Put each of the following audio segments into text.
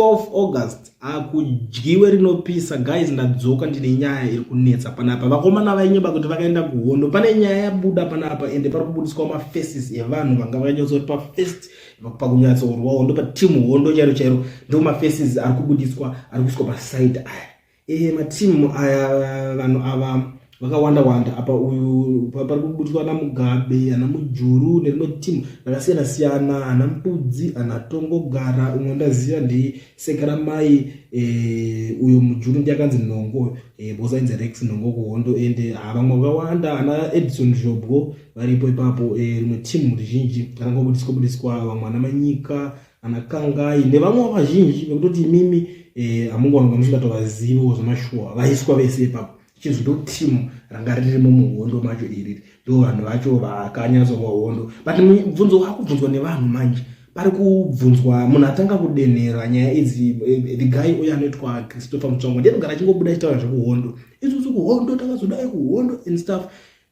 12 August akudyiwe rinopisa. Guys, ndadzoka ndine nyaya iri kunetsa panapa. Vakomana vainyeba kuti vakaenda kuhondo. Pane nyaya yabuda panapa ende pari kubudiswa mafaces evanhu vanga vakanyatsokuti pafirst pakunyatsorwa hondo patimu hondo chairo ndo mafaces ari kubudiswa, ari kuiswa paside aya. Matimu aya vanhu ava vakawanda apa. Uyu pari kubudiswa ana Mugabe, ana Mujuru nerimwe timu rakasiyana siyana, ana Mbudzi, ana Tongogara, umwe ndaziva ndi Sekaramai. Uyu Mujuru ndiye akanzi Nhongo, bosainzi Rex Nhongo kuhondo ende vamwe vakawanda, ana Edison Jobgo varipo ipapo. Rimwe timu rizhinji rakangobudiswa vamwe ana Manyika, ana Kangai nevamwe vazhinji vekutoti imimi hamungovanonga musingatovazivo zvamashua vaiswa vese ipapo. Chinhu ndo timu ranga ririmo muhondo macho iriri, ndo vanhu vacho vakanyatsorwa hondo. But mubvunzo wakubvunzwa nevanhu manje, pari kubvunzwa munhu atanga kudenhera nyaya idzi. The guy uya anoitwa Christopher Mutsvango ndiye anogara achingobuda achitaura zvekuhondo, isusu kuhondo takazodai kuhondo and stuff,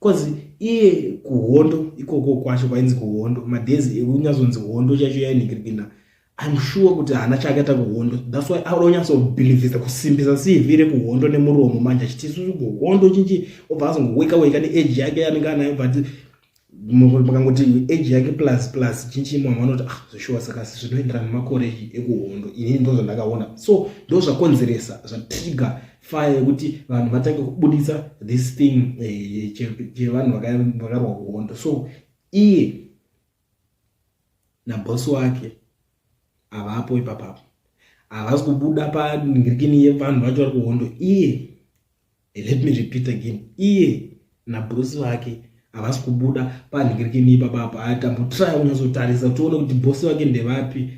because iye kuhondo ikoko kwacho kwainzi kuhondo madhezi ekunyazonzi hondo chacho yainhingirikina. I'm sure kuti hana chakaita kuhondo. That's why aunyasobhilivhisa kusimbisa CV rekuhondo nemuromo manje achiti isusu kuhondo chinchi obva azongoweka neage yake yanenge anayo. But makangoti age yake plus chinchi mwa vanoti zvishuwa saka zvinoenderana nemakore ekuhondo. Ini ndo zvandakaona, so ndo zvakonzeresa zvatrigger fire yekuti vanhu vatange kubudisa this thing chevanhu vakarwa kuhondo. So iye nabosi wake avapo ipapapo, havasi kubuda panhingirikini yevanhu vacho vari kuhondo. Iye, let me repeat again, iye nabhosi vake havasi kubuda panhingirikini ipapapo. Tambotraya kunyatsotarisa tione kuti bhosi vake ndevapi.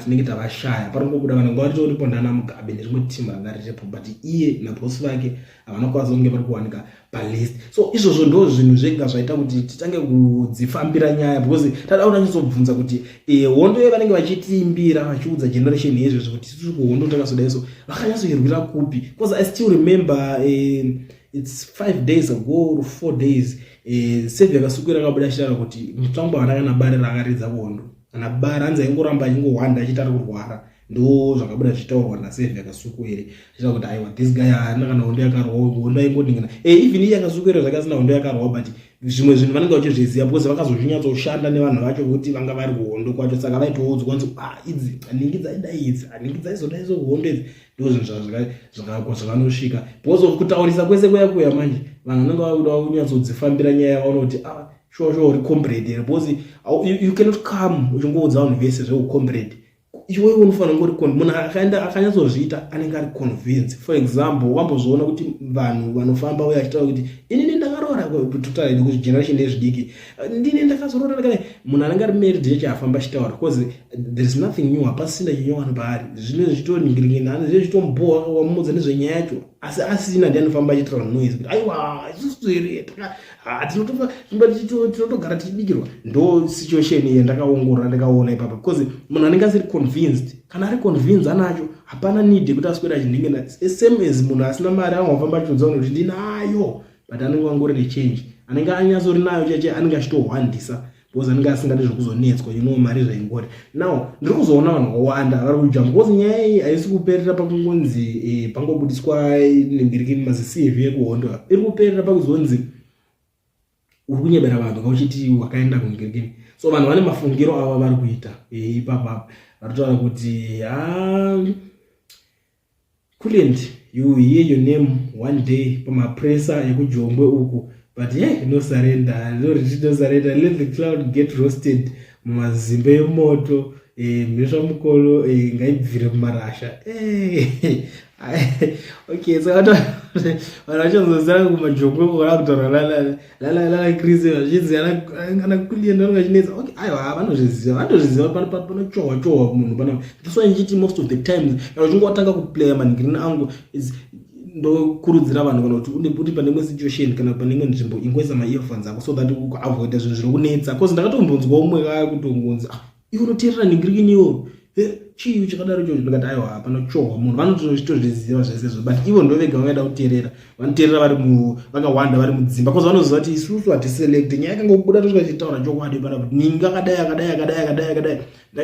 Tinenge tavashaya. Pari kungobuda vanhu ngavaritoripo ndana Mugabe nerimwe timu ranga riripo, but iye nabhosi vake havana kukwanisa kunge vari kuwanika palist. So izvozvo ndo zvinhu zvega zvaita kuti titange kudzifambira nyaya, because tada unanyatsobvunza kuti hondo yevanenge vachitiimbira vachiudza generation yezvezvo kuti tiri kuhondo takazodai so vakanyatsoirwira kupi. Because I still remember it's 5 days ago or 4 days Sevia Kasukwira akabuda achitaura kuti Mutsvango havana kana bare rakaridza kuhondo. Kana bara anzi aingoramba achingohwanda achitari kurwara. Ndo zvakabuda zvichitaurwa naSevia Kasukwira achitaura kuti aiwa this guy haana kana hondo yakarwa, hondo aingodingana. Even iye Kasukwira zvakasina hondo yakarwa, but zvimwe zvinhu vanenge vachizviziva because vakazozvinyatsoshanda nevanhu vacho kuti vanga vari kuhondo kwacho. Saka vaitoudzwa kunzi idzi hanhingi dzaidai idzi hanhingi dzaizodai so kuhondo idzi. Ndo zvinhu zvavanosvika because of kutaurisa kwese kuya manje vanhu vanenge vakuda kunyatsodzifambira nyaya vaona kuti sure uri comrade here, because you cannot come uchingoudza vanhu vese zveucomrade. Iwe unofanira ngori munhu akanyatsozviita anenge ari convinced. For example, wambozviona kuti vanhu vanofamba uye achitaura kuti inini ndakarora kutotali kuti generation yezvidiki ndini ndakazorora kana munhu anenge ari married ndiye chaafamba achitaura, because there is nothing new, hapasina chinyowani paari. Zvino zvitoningirikina ani zvino zvitomboa wamudza nezvenyaya yacho, asi asina ndiye anofamba achitaura noise kuti aiwa isusu here tinotogara tichidikirwa. Ndo situation iyi ndakaongorora ndakaona ipapo, because munhu anenge asiri convinced, kana ari convinced anacho hapana need yekuti aswera chinhingina. Same as munhu asina mari angofamba achiudza kuti ndinayo, but anenge angori nechange, anenge anyatsori nayo chache anenge achitohwandisa because anenge asingadi zvokuzonetswa, mari zvaingori. Now ndiri kuzoona vanhu vakawanda vari kujamba, because nyaya iyi haisi kuperera pakungonzi pangobudiswa nhingirikini maziCV ekuhondo, iri kuperera pakuzonzi uri kunyebera vanhu ngauchiti wakaenda kunhingirikini. So vanhu vane mafungiro ava vari kuita ipapo varitaura kuti couldn't you hear your name one day pamapresa ekujongwe uku, but no surrender, no surrender, let the cloud get roasted mumazimbe emoto. Mhesva mukolo ngaibvire mumarasha. Okay, so vanhu vachazozara kumajongwe kora kutaura lala Chris vachidzi ana kulienda ngachinetsa. Okay, aiwa vanozviziva panochohwa munhu pana. That's why nchiti most of the times kana uchingotanga kuplaya manhingirina angu ndokurudzira vanhu kana kuti uri pane imwe situation kana pane imwe nzvimbo ingoisa ma-earphones ako so that uavoida zvinhu zviri kunetsa. Because ndakatombonzwa umwe kaya kutongonzi iwe unoteerera nhingirikini iwo chii chakadaro icho ndikati aiwa hapana kuchohwa munhu vanotozviziva zvesezvo but ivo ndo vega vangaenda kuteerera vanoteerera vakawanda vari mudzimba kozi vanoziva kuti isusu hatiselect nyaya yakangobuda tosvika tichitaura chokwadi pana kuti ninga akadai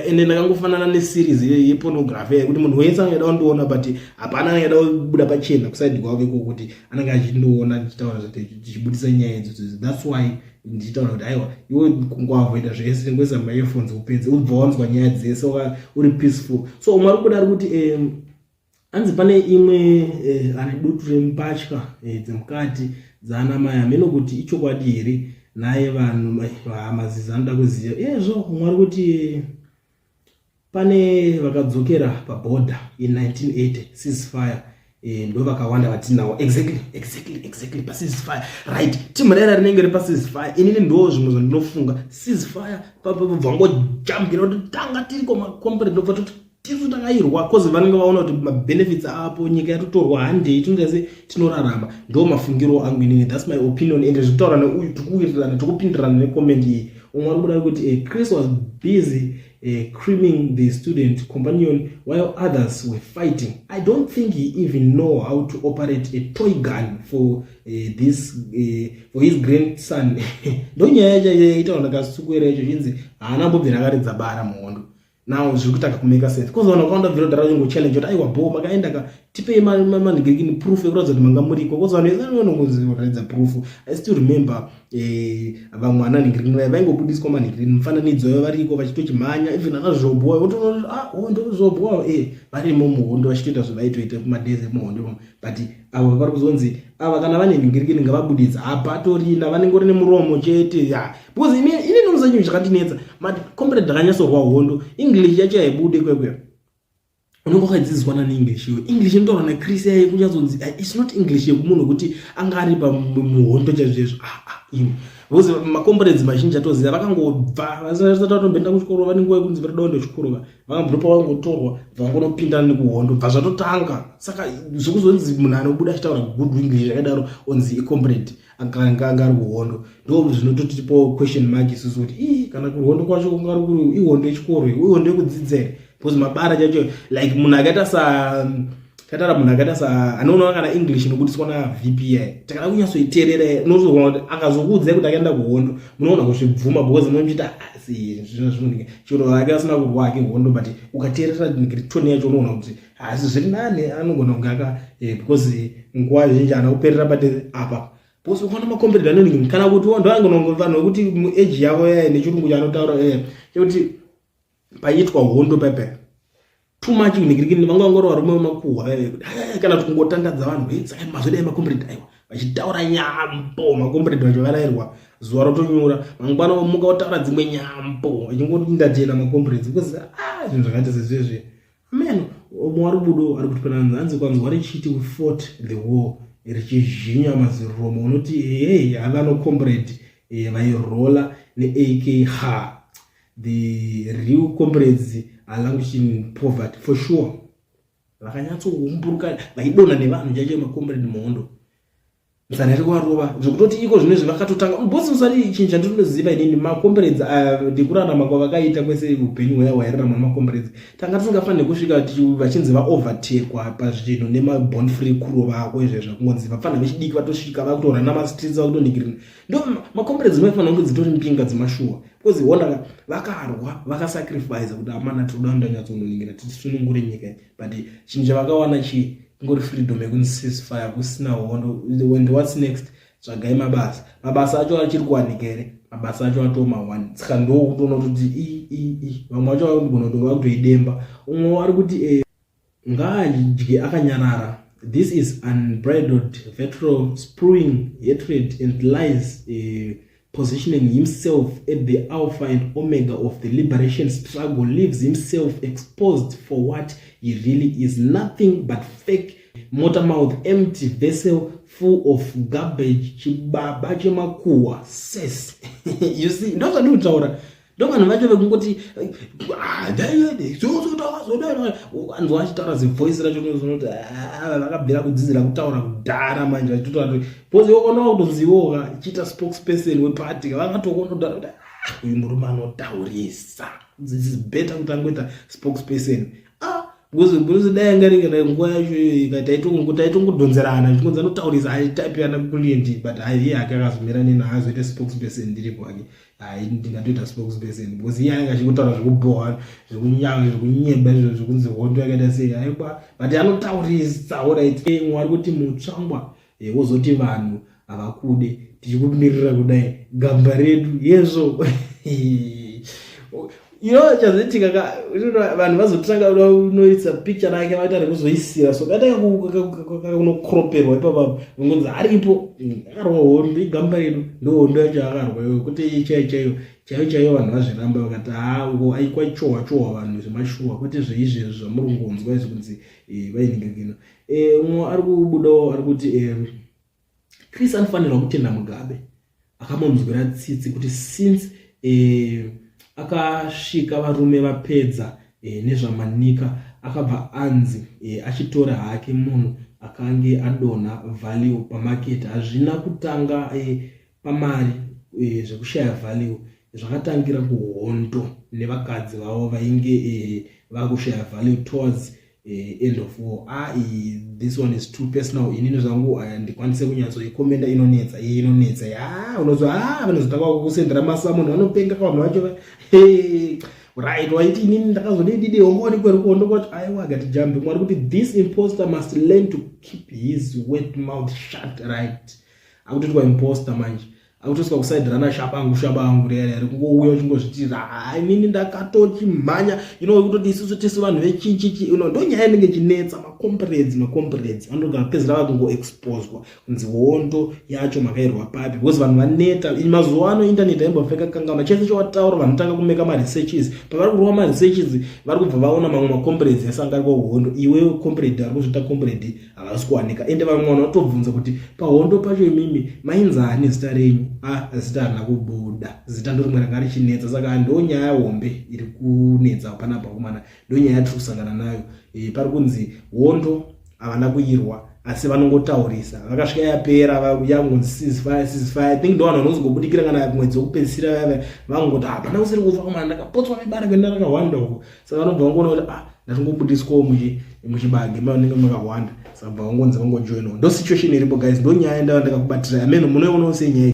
ende ndakangofanana neseries yepornography yekuti munhu wese angaida kundiona but hapana angaida kubuda pachena kusaidi kwake kuti anenge achindoona tichitaura tichibudisa nyaya idzodzo. That's why ndichitaura kuti aiwa iwe kungoavoida zvese ngoisa maearphones upedze ubva wanzwa nyaya dzese uri peaceful. So umwe ari kuda ari kuti anzi pane imwe ane dutu remupatya dzemukati dzaana mai hameno kuti ichokwadi here naye vanhu mazizi anoda kuziva izvo. Umwe ari kuti pane vakadzokera pabhodha in 1980 ceasefire ndo vakawanda vatinawo exactly paceasefire right timurera rinenge repaceasefire inini ndo zvimwe zvandinofunga ceasefire vangojambira kuti tanga tiri komacomparate ndobva toti tiri takairwa kozi vanenge vaona kuti mabenefits apo nyika yatotorwa handei tingase tinorarama. Ndo mafungiro angu inini, that's my opinion ende zvitaura neuyu tikuwirirana tikupindirana necomment iyi. Umwe ari kuda kuti Chris was busy creaming the student companion while others were fighting. I don't think he even know how to operate a toy gun for for his grandson. Ndonyaya yaita ndakasukwera icho chinzi haana mbobvira akaredza bara muhondo. Now zviri kutaka kumeka sense. Kuzoona kwanda vhiro dara ngo challenge kuti aiwa bo makaenda ka tipe manigirikini proof ekuratidza kuti manga muriko. Kuzoona nezvinokuziva proof. I still remember vamwe ananigirikini vaingobudiswa manigirikini mufananidzo yavo variko vachitochimhanya even ana zvobo wotoona ndo zvobo varimo muhondo vachitoita zvovaitoita kumadezi emuhondo but avo vari kuzonzi ava kana vane nigirikini ngavabudidza hapatorina vanengori nemuromo chete because ini nomuzanyu zvakandinetsa makomrade ndakanyatsorwa hondo English yacho haibude kwekwe unenge wakadzidziswa naneEnglish iwe English inotaura naChris yaye kunyazonzi it's not English yekumunhu kuti anga ari pamuhondo chaizvezvo because makomrades mazhinji atoziva vakangobva vasatombenda kuchikoro vane nguva yekunzi varida kuenda kuchikoro vakambropa vangotorwa vangonopinda nekuhondo bva zvatotanga. Saka zvekuzonzi munhu anobuda achitaura good English yakadaro onzi icomrade anga ari kuhondo ndo zvinototipo question mark isusu kuti kana kuhondo kwacho kungari kuri ihondo yechikoro ihondo yekudzidzira because mabara chacho like munhu akaita sa anoona kana English inobudiswa na VPI takada kunyatsoiteerera unozoona kuti akazokuudza kuti akaenda kuhondo munoona kuzvibvuma because munochita zvino chiro akasina kurwake hondo but ukateerera tone yacho unoona kuti asi zviri nani anogona kungaka because nguva zhinji ana kuperera bate apa because ukona makomrade anoningi kana kuti ndo angona vanhu vekuti age yavo nechirungu chanotaura kuti paitwa hondo pepe too much nigirikini vangangorwa rumwe makuhwa kana kuti kungotandadza vanhu saka mazodai makomrade aiwa vachitaura nyambo makomrade vacho varayirwa zuva rotonyura mangwana muka otaura dzimwe nyambo achingodindachena makomrades because zvinhu zvakaita sezvezve man umwe ari budo ari kuti pananzi anzi kwanzi warichiti we fought the war richizhinya maziromo unoti hey havano comrade vairola neAK the real comrades are languishing in poverty for sure. Vakanyatsoumburuka vaidona nevanhu chacho makomrade muhondo nzanari kwarova zvekutoti iko zvino zvakatotanga bosi musari chinja ndinoziva inini makomrades ndikurarama kwavakaita kwese upenyu hwaya hwairarama makomrades tanga tisingafanire kusvika vachinzi vaovertakwa pazvinhu nemabond free kuro vako izvezvo kungonzi vafanira vechidiki vatosvika vakutorwa namastreets vakutoningirina ndo makomrades vaifanira kunge dzitori mpinga dzemashuwa because wonda vakarwa vakasacrifice kuti amana tinoda ndanyatsononingira tisunungure nyika but chinhu chavakawana ngori freedom yekunzi ceasefire kusina hondo and what's next tsvagai mabasa acho achiri kuwanika here mabasa acho atoma 1 saka ndo kutoona kuti vamwe vacho vakugona kutonga kutoidemba umwe ari kuti ngaadye akanyarara. This is unbridled vitriol spewing hatred and lies positioning himself at the alpha and omega of the liberation struggle, leaves himself exposed for what he really is, nothing but fake motor mouth, empty vessel full of garbage, chibaba chemakuwa says. You see, ndo zvandikutaura ndo vanhu vacho vekungoti anzwa vachitaura zivoice racho unozonoti vakabvira kudzidzira kutaura kudhara manje vachitotaura because unoona kutonzivoka chiita spokesperson weparty vakatokona kudhara kuti uyu murume anotaurisa It's better kuti angoita spokesperson. Because dai ngari nguwa yacho ikataitongodonzerana zvinonzi anotaurisa aitapirana kuliendi but iye akakazomerani naazoita spokesperson ndiripo ake ndingatoita spokesperson because iye anenge achingutaura zvekubohwa zvekunyemba izvo zvekunzi hondo yakaita sei aikwa but anotaurisa alright mwari kuti mutsvangwa wozoti vanhu havakude tichikumirira kudai gamba redu yezvo chazoitika vanhu vazotanga unoisa picture rake vaita rekuzoisira so kata kunokroperwa ipapo ngonzi aripo akarwa hondo igamba redu ndohondo yacho akarwa kuti chaiyo vanhu vazviramba vakati aikwa chohwa vanhu zvemashuwa kwete zveizvezvo zvamurungonzwa izvi kunzi vainingekino umwe ari kubudawo ari kuti Chris anofanirwa kutenda Mugabe akamunzwira tsitsi kuti since akasvika varume vapedza nezvamanika akabva anzi achitora hake munhu akange adonha value pamarket hazvina kutanga pamari zvekushaya value zvakatangira kuhondo nevakadzi vavo vainge vakushaya value towards end of war. This one is too personal inini zvangu ndikwanise kunyatsoikomenda inonetsa unozwa vanozotanga kusendera masamunhu vanopenga kavanhu vacho right waiti inini ndakazodididi hongoni kwerikondo kuti aiwa akati jambi mwari kuti this imposter must learn to keep his wet mouth shut right akutotwa imposter manje akutosika kusaidirana shabangu rere kungouya uchingozvitira inini ndakatochimhanya kutoti isusu tese vanhu vechinchichi ndonyaya inenge chinetsa macomrades anogara pezira vakungoexposwa kunzi hondo yacho makairwa papi because vanhu vaneta mazuva ano internet aimbofeka kangama chese chowataura vanotanga kumeka maresearches pavari kurova maresearches vari kubva vaona mamwe macomrades yasangari kwahondo iwewe comrade ari kuzvita comrade havasi kuwanika ende vamwe vanhu vatobvunza kuti pahondo pacho imimi mainzani zita renyu zita harina kubuda zita ndo rimwe ranga richinetsa saka ndonyaya hombe iri kunetsa panapa kumana ndonyaya yatiri kusangana nayo pari kunzi hondo havana kuirwa asi vanongotaurisa vakasvika yapera yangonzi ceasefire I think ndo vanhu vanozongobudikira kana mwedzi wekupedzisira vava vangoti hapana kusiri kufa kumana ndakapotswa nebara kuenda rakawanda uko saka vanobva vangoona kuti ndatingobudiswawo muchibage mavanenge makawanda saka bva vangonzi vangojoinawo ndo situation iripo guys ndo nyaya ndakakubatira ameno munoionawo senyaya